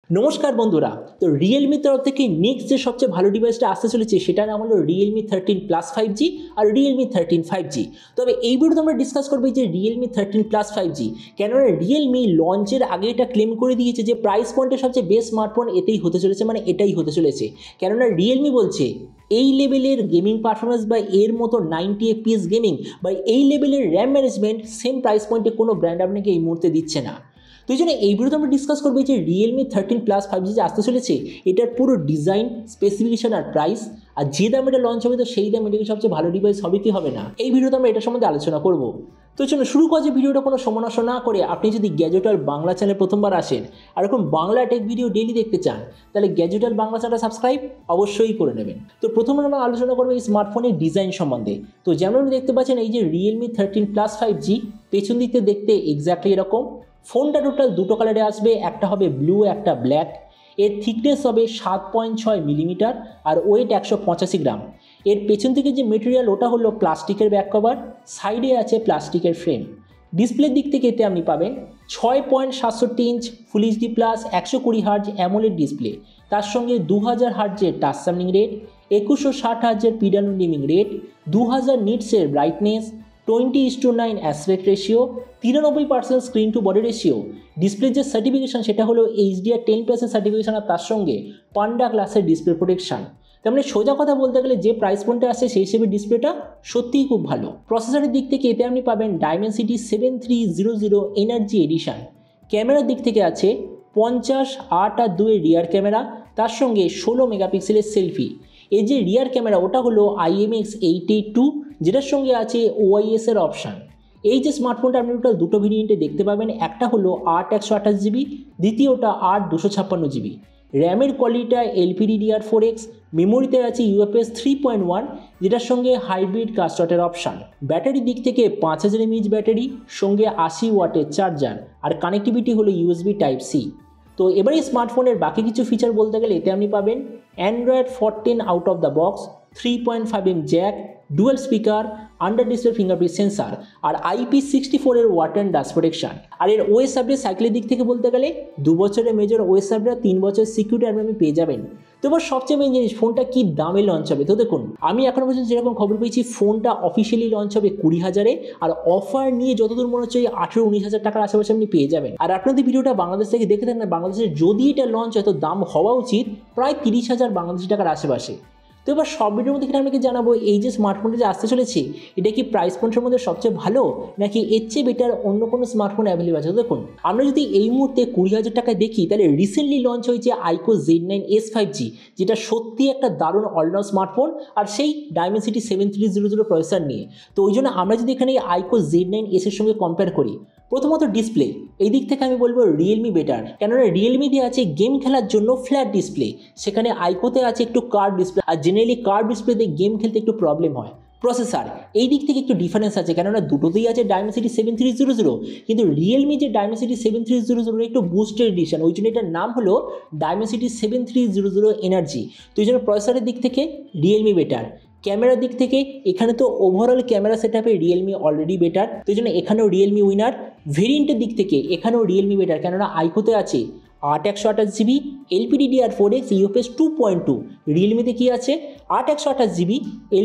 নমস্কার বন্ধুরা। তো রিয়েলমির তরফ থেকে নেক্সট যে সবচেয়ে ভালো ডিভাইসটা আসতে চলেছে সেটার নাম হলো রিয়েলমি 13 প্লাস 5G আর রিয়েলমি 13 5G। তবে এই ভিডিওতে আমরা ডিসকাস করবো যে রিয়েলমি 13 প্লাস 5G, কেননা রিয়েলমি লঞ্চের আগে এটা ক্লেম করে দিয়েছে যে প্রাইস পয়েন্টের সবচেয়ে বেস্ট স্মার্টফোন এতেই হতে চলেছে, মানে এটাই হতে চলেছে। কেননা রিয়েলমি বলছে এই লেভেলের গেমিং পারফরমেন্স বা এর মতো 90 FPS গেমিং বা এই লেভেলের র্যাম ম্যানেজমেন্ট সেম প্রাইস পয়েন্টে কোনো ব্র্যান্ড আপনাকে এই মুহূর্তে দিচ্ছে না। তো এই জন্য এই ভিডিওতে আমরা ডিসকাস করবো যে রিয়েলমি 13 প্লাস 5G যে আসতে চলেছে এটার পুরো ডিজাইন, স্পেসিফিকেশন আর প্রাইস, আর যে দাম এটা লঞ্চ হবে তো সেই দাম এটা কি সবচেয়ে ভালো ডিভাইস হবে কি হবে না, এই ভিডিওতে আমরা এটা সম্বন্ধে আলোচনা করব। তো চলো শুরু করা যে ভিডিওটা কোনো সময় নষ্ট না করে, আপনি যদি গ্যাজেটাল বাংলা চ্যানেল প্রথমবার আসেন আর এরকম বাংলা টেক ভিডিও ডেইলি দেখতে চান তাহলে গ্যাজেটাল বাংলা চ্যানেলটা সাবস্ক্রাইব অবশ্যই করে নেবেন। তো প্রথমে আমরা আলোচনা করবো এই স্মার্টফোনের ডিজাইন সম্বন্ধে। তো যেমন আপনি দেখতে পাচ্ছেন এই যে রিয়েলমি 13 প্লাস 5G পেছন দিক থেকে দেখতে এক্স্যাক্টলি এরকম। ফোনটা টোটাল দুটো কালারে আসবে, একটা হবে ব্লু, একটা ব্ল্যাক। এর থিকনেস হবে 7.6 মিলিমিটার আর ওয়েট 185 গ্রাম। এর পেছন থেকে যে মেটেরিয়াল ওটা হলো প্লাস্টিকের ব্যাক কভার, সাইডে আছে প্লাস্টিকের ফ্রেম। ডিসপ্লের দিক থেকে এতে আপনি পাবেন 6.67 inch full HD plus 120 hertz AMOLED display, তার সঙ্গে 2000 হার্জের টাচ সামনিং রেট, 2160 হার্জের পিডানো ডিমিং রেট, 2000 নিটসের brightness, 20:9 aspect ratio, 93% screen to body ratio. ডিসপ্লের যে সার্টিফিকেশন সেটা হলো HDR 10+ সার্টিফিকেশন আর তার সঙ্গে পান্ডা গ্লাসের ডিসপ্লে প্রোটেকশন। তার মানে সোজা কথা বলতে গেলে যে প্রাইস পয়েন্টে আসে সেই হিসেবে ডিসপ্লেটা সত্যিই খুব ভালো। প্রসেসরের দিক থেকে এতে আপনি পাবেন ডাইমেনসিটি 7300 এনার্জি এডিশন। ক্যামেরার দিক থেকে আছে 50, 8 আর 2 রিয়ার ক্যামেরা, তার সঙ্গে 16 মেগাপিক্সেলের সেলফি। এই যে রিয়ার ক্যামেরা ওটা হলো IMX882, যেটার সঙ্গে আছে OIS এর অপশান। এই যে স্মার্টফোনটা আপনি টোটাল দুটো ভেরিয়েন্টে দেখতে পাবেন, একটা হলো 8/128GB, দ্বিতীয়টা 8/256GB। র্যামের কোয়ালিটিটা LPDDR4X, মেমোরিতে আছে UFS 3.1, যেটার সঙ্গে হাইব্রিড কাস্টটের অপশান। ব্যাটারির দিক থেকে 5000 mAh ব্যাটারি, সঙ্গে 80 ওয়াটের চার্জার, আর কানেক্টিভিটি হলো USB Type-C। তো এবার এই স্মার্টফোনের বাকি কিছু ফিচার বলতে গেলে এতে আপনি পাবেন Android 14 out of the box, 3.5mm jack, dual speaker, under display fingerprint sensor, আর IP64 এর ওয়াটার অ্যান্ড ডাস্ট প্রোটেকশন। আর এর OS আপডেট সাইকেলের দিক থেকে বলতে গেলে 2 বছরের মেজর OS আপডেট, 3 বছরের সিকিউরিটি আপনি পেয়ে যাবেন। তো এবার সবচেয়ে মেন জিনিস, ফোনটা কি দামে লঞ্চ হবে। তো দেখুন, আমি এখনো পর্যন্ত যেরকম খবর পেয়েছি ফোনটা অফিসিয়ালি লঞ্চ হবে 20,000-এ, আর অফার নিয়ে যতদূর মনে হচ্ছে 18-19 হাজার টাকার আশেপাশে আপনি পেয়ে যাবেন। আর আপনাদের ভিডিওটা বাংলাদেশ থেকে দেখে থাকেন, বাংলাদেশে যদি এটা লঞ্চ হয় তো দাম হওয়া উচিত প্রায় 30,000 বাংলাদেশি টাকার আশেপাশে। তো এবার সব ভিডিওর মধ্যে কিনা আপনাকে জানাবো এই যে স্মার্টফোনটা যে আসতে চলেছে এটা কি প্রাইস পয়েন্টের মধ্যে সবচেয়ে ভালো নাকি এর চেয়ে বেটার অন্য কোনো স্মার্টফোন অ্যাভেলেবল আছে। দেখুন, আমরা যদি এই মুহূর্তে 20,000 টাকায় দেখি তাহলে রিসেন্টলি লঞ্চ হয়েছে আইকো Z9s 5G, যেটা সত্যি একটা দারুণ অলরাউন্ড স্মার্টফোন, আর সেই ডাইমেনসিটি 7300 প্রসেসর নিয়ে। তো ওই জন্য আমরা যদি এখানে আইকো Z9s এর সঙ্গে কম্পেয়ার করি, প্রথমত ডিসপ্লে এই দিক থেকে আমি বলবো রিয়েলমি বেটার, কেননা রিয়েলমিতে আছে গেম খেলার জন্য ফ্ল্যাট ডিসপ্লে, সেখানে আইকোতে আছে একটু curve display, are generally curve ডিসপ্লেতে গেম খেলতে একটু প্রবলেম হয়। প্রসেসর এই দিক থেকে একটু ডিফারেন্স আছে, কেননা দুটোতেই আছে ডাইমেনসিটি 7300, কিন্তু রিয়েলমি যে ডাইমেনসিটি 7300 একটু বুস্টেড এডিশন, ওই জন্য এটার নাম হলো ডাইমেনসিটি 7300 এনার্জি। তো এই জন্য প্রসেসরের দিক থেকে রিয়েলমি বেটার। ক্যামেরার দিক থেকে এখানে তো ওভারঅল ক্যামেরা সেটআপে রিয়েলমি অলরেডি বেটার, তো এই জন্য এখানেও রিয়েলমি উইনার। ভেরিয়েন্টের দিক থেকে এখানেও রিয়েলমি বেটার, কেননা আইকোতে আছে 8/128GB, LPDDR4X, UFS 2.2। রিয়েলমিতে কি আছে 8/128GB,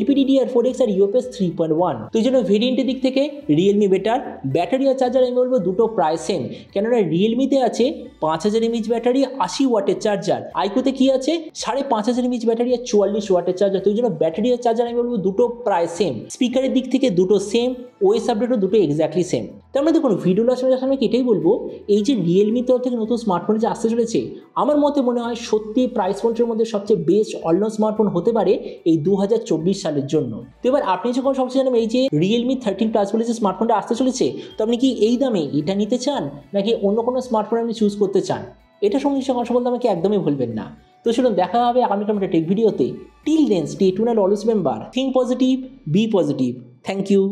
LPDDR4X আর UFS 3.1। তো এই জন্য ভেরিয়েন্টের দিক থেকে রিয়েলমি বেটার। ব্যাটারি আর চার্জার আমি বলবো দুটো প্রায় সেম, কেননা রিয়েলমিতে আছে 5000 mAh ব্যাটারি, 80 ওয়াটের চার্জার। আইকোতে কি আছে 5500 mAh ব্যাটারি আর 44 ওয়াটের চার্জার। তো এই জন্য ব্যাটারি আর চার্জার আমি বলবো দুটো প্রায় সেম। স্পিকারের দিক থেকে দুটো সেম, OS আপডেটও দুটো এক্স্যাক্টলি সেম। তো আমরা দেখুন ভিডিও আমি এটাই বলবো, এই যে রিয়েলমির তরফ থেকে নতুন স্মার্টফোন যে আসতে চলেছে আমার মতে মনে হয় সত্যি প্রাইস পয়েন্টের মধ্যে সবচেয়ে বেস্ট অলরাউন্ড স্মার্টফোন হতে পারে এই 2024 সালের জন্য। তো এবার আপনি যখন সবচেয়ে জানেন এই যে রিয়েলমি 13 প্লাস বলে যে স্মার্টফোনটা আসতে চলেছে, তো আপনি কি এই দামে এটা নিতে চান নাকি অন্য কোনো স্মার্টফোন আপনি চুজ করতে চান, এটা সঙ্গে কথা বলতে আমাকে একদমই ভুলবেন না। তো চলুন দেখা হবে আগামীকাল একটা টেক ভিডিওতে। Till then stay tuned, always remember think positive, be positive. Thank you.